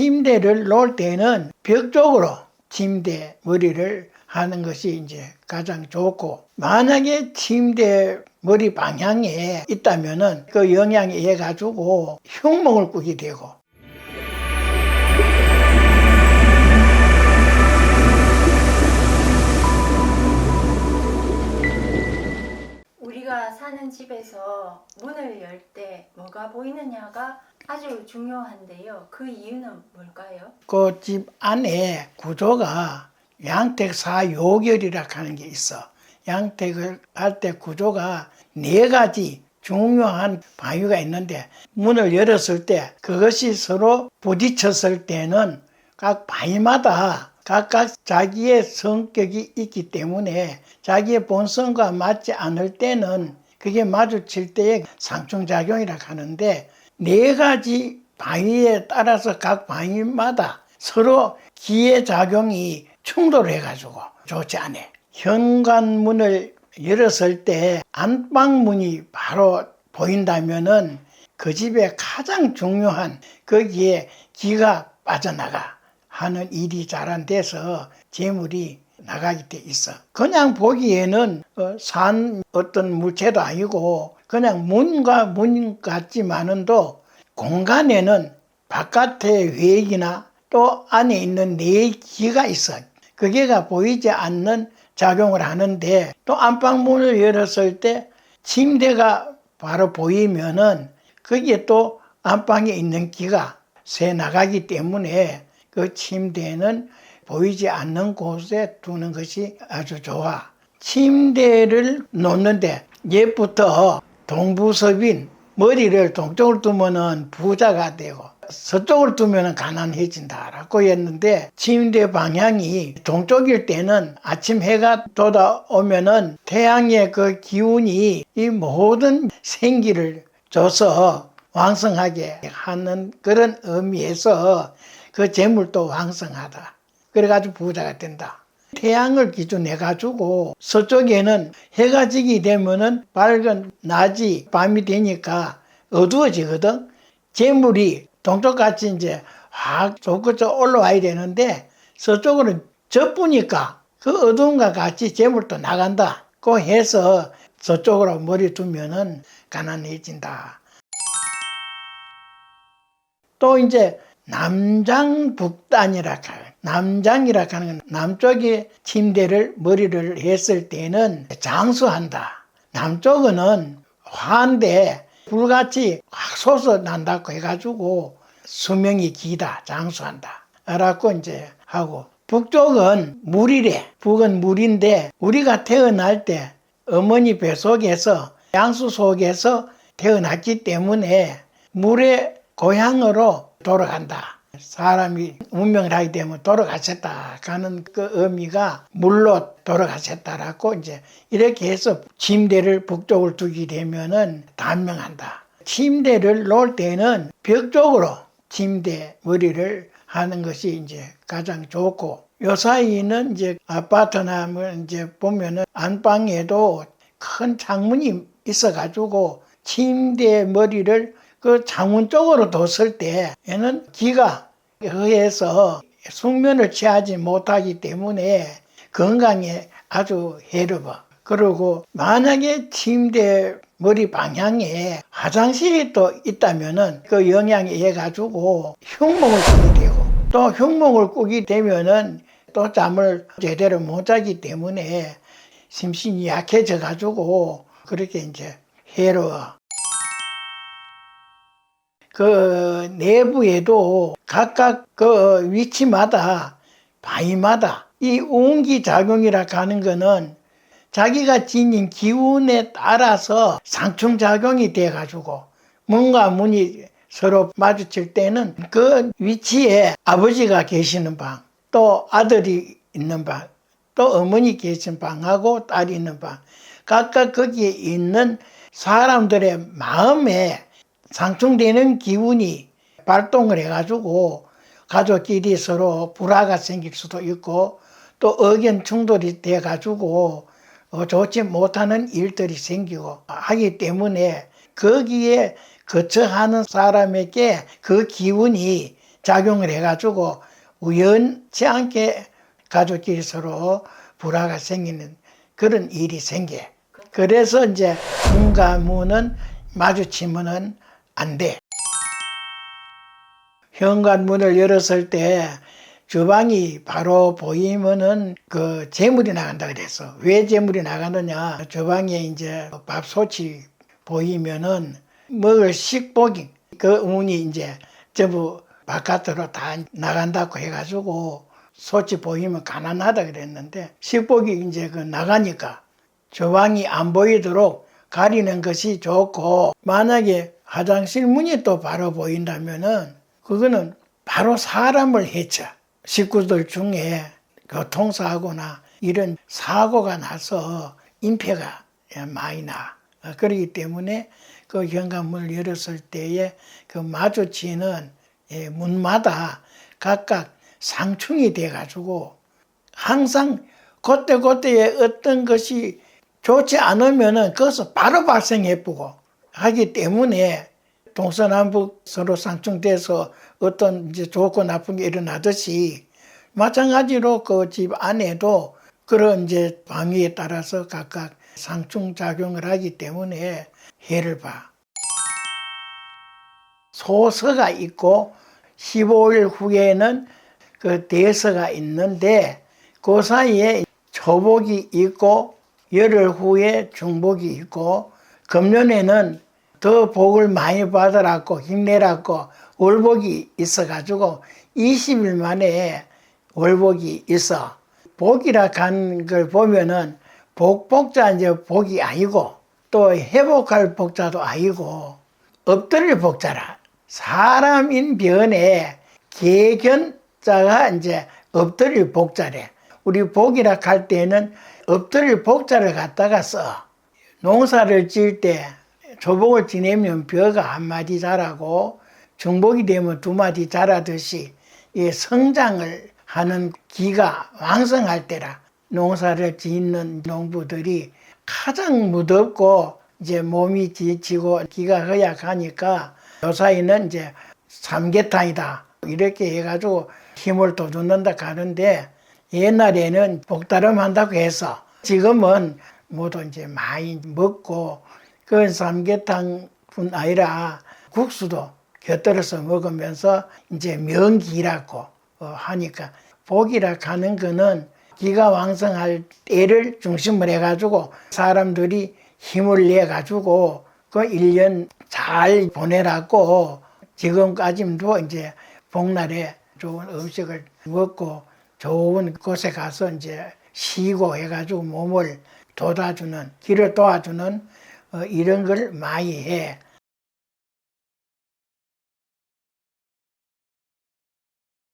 침대를 놓을 때는 벽 쪽으로 침대 머리를 하는 것이 이제 가장 좋고, 만약에 침대 머리 방향에 있다면은 그 영향에 의해 가지고 흉몽을 꾸게 되고, 우리가 사는 집에서 문을 열 때 뭐가 보이느냐가 아주 중요한데요. 그 이유는 뭘까요? 그 집 안에 구조가 양택사요결이라 하는 게 있어. 양택을 할 때 구조가 4가지 중요한 방위가 있는데, 문을 열었을 때 그것이 서로 부딪혔을 때는 각 방위마다 각각 자기의 성격이 있기 때문에 자기의 본성과 맞지 않을 때는 그게 마주칠 때의 상충작용이라 하는데, 4가지 방위에 따라서 각 방위마다 서로 기회작용이 충돌해가지고 좋지 않아. 현관문을 열었을 때 안방문이 바로 보인다면은 그 집의 가장 중요한 거기에 기가 빠져나가 하는 일이 잘 안 돼서 재물이 나가게 돼 있어. 그냥 보기에는 산 어떤 물체도 아니고 그냥 문과 문 같지만은도 공간에는 바깥의 외기나 또 안에 있는 내기가 있어. 그게가 보이지 않는 작용을 하는데, 또 안방문을 열었을 때 침대가 바로 보이면은 거기에 또 안방에 있는 기가 새 나가기 때문에 그 침대는 보이지 않는 곳에 두는 것이 아주 좋아. 침대를 놓는데 옛부터 동부섭인, 머리를 동쪽으로 두면은 부자가 되고 서쪽으로 두면은 가난해진다라고 했는데, 침대 방향이 동쪽일 때는 아침 해가 돋아오면은 태양의 그 기운이 이 모든 생기를 줘서 왕성하게 하는 그런 의미에서 그 재물도 왕성하다. 그래가지고 부자가 된다. 태양을 기준해 가지고 서쪽에는 해가 지게 되면은 밝은 낮이 밤이 되니까 어두워지거든. 재물이 동쪽같이 이제 확 솟구쳐 올라와야 되는데 서쪽으로 접으니까 그 어두움과 같이 재물도 나간다. 그 해서 서쪽으로 머리 두면은 가난해진다. 또 이제 남장북단이라 해요. 남장이라 하는 건 남쪽에 침대를 머리를 했을 때는 장수한다. 남쪽은 화인데 불같이 확 솟아난다고 해가지고 수명이 기다, 장수한다 라고 이제 하고, 북쪽은 물이래. 북은 물인데 우리가 태어날 때 어머니 뱃속에서 양수 속에서 태어났기 때문에 물의 고향으로 돌아간다. 사람이 운명을 하게 되면 돌아가셨다 하는 그 의미가 물로 돌아가셨다라고 이제 이렇게 해서 침대를 북쪽을 두게 되면은 단명한다. 침대를 놓을 때는 벽 쪽으로 침대 머리를 하는 것이 이제 가장 좋고, 요 사이는 이제 아파트나 뭐 이제 보면은 안방에도 큰 창문이 있어가지고 침대 머리를 그 창문 쪽으로 뒀을 때 얘는 기가 의해서 숙면을 취하지 못하기 때문에 건강에 아주 해로워. 그리고 만약에 침대 머리 방향에 화장실이 또 있다면은 그 영향에 의해 가지고 흉몽을 꾸게 되고, 또 흉몽을 꾸게 되면은 또 잠을 제대로 못 자기 때문에 심신이 약해져 가지고 그렇게 이제 해로워. 그 내부에도 각각 그 위치마다 방위마다 이 운기작용이라 하는 거는 자기가 지닌 기운에 따라서 상충작용이 돼가지고 문과 문이 서로 마주칠 때는 그 위치에 아버지가 계시는 방, 또 아들이 있는 방, 또 어머니 계신 방하고 딸이 있는 방, 각각 거기에 있는 사람들의 마음에 상충되는 기운이 발동을 해가지고 가족끼리 서로 불화가 생길 수도 있고, 또 의견 충돌이 돼가지고 좋지 못하는 일들이 생기고 하기 때문에 거기에 거처하는 사람에게 그 기운이 작용을 해가지고 우연치 않게 가족끼리 서로 불화가 생기는 그런 일이 생겨. 그래서 이제 문과 문은 마주치면은 안 돼. 현관문을 열었을 때 주방이 바로 보이면은 그 재물이 나간다 그랬어. 왜 재물이 나가느냐? 주방에 이제 밥솥이 보이면은 먹을 식복이 그 문이 이제 전부 바깥으로 다 나간다고 해가지고 솥이 보이면 가난하다 그랬는데 식복이 이제 그 나가니까 주방이 안 보이도록 가리는 것이 좋고, 만약에 화장실 문이 또 바로 보인다면은 그거는 바로 사람을 해쳐. 식구들 중에 교통사고나 이런 사고가 나서 인폐가 많이 나. 그렇기 때문에 그 현관문을 열었을 때에 그 마주치는 문마다 각각 상충이 돼가지고 항상 그때그때에 어떤 것이 좋지 않으면은 그것을 바로 발생해보고 하기 때문에 동서남북 서로 상충돼서 어떤 이제 좋고 나쁜 게 일어나듯이 마찬가지로 그 집 안에도 그런 이제 방위에 따라서 각각 상충작용을 하기 때문에 해를 봐. 소서가 있고 15일 후에는 그 대서가 있는데 그 사이에 초복이 있고 열흘 후에 중복이 있고 금년에는 더 복을 많이 받으라고 힘내라고 월복이 있어가지고 20일 만에 월복이 있어. 복이라 간 걸 보면은 복자 이제 복이 아니고 또 회복할 복자도 아니고 엎드릴 복자라. 사람인 변에 개견자가 이제 엎드릴 복자래. 우리 복이라 할 때는 엎드릴 복자를 갖다가 써. 농사를 지을 때 초복을 지내면 벼가 한 마디 자라고 중복이 되면 두 마디 자라듯이 이 성장을 하는 기가 왕성할 때라. 농사를 짓는 농부들이 가장 무덥고 이제 몸이 지치고 기가 허약하니까 요사이는 이제 삼계탕이다 이렇게 해가지고 힘을 돋는다 가는데, 옛날에는 복다름 한다고 해서 지금은 모두 이제 많이 먹고 그 삼계탕뿐 아니라 국수도 곁들여서 먹으면서 이제 명기라고 하니까 복이라 하는 거는 기가 왕성할 때를 중심으로 해가지고 사람들이 힘을 내가지고 그 1년 잘 보내라고 지금까지도 이제 복날에 좋은 음식을 먹고 좋은 곳에 가서 이제 쉬고 해가지고 몸을 돋아주는, 길을 도와주는 이런 걸 많이 해.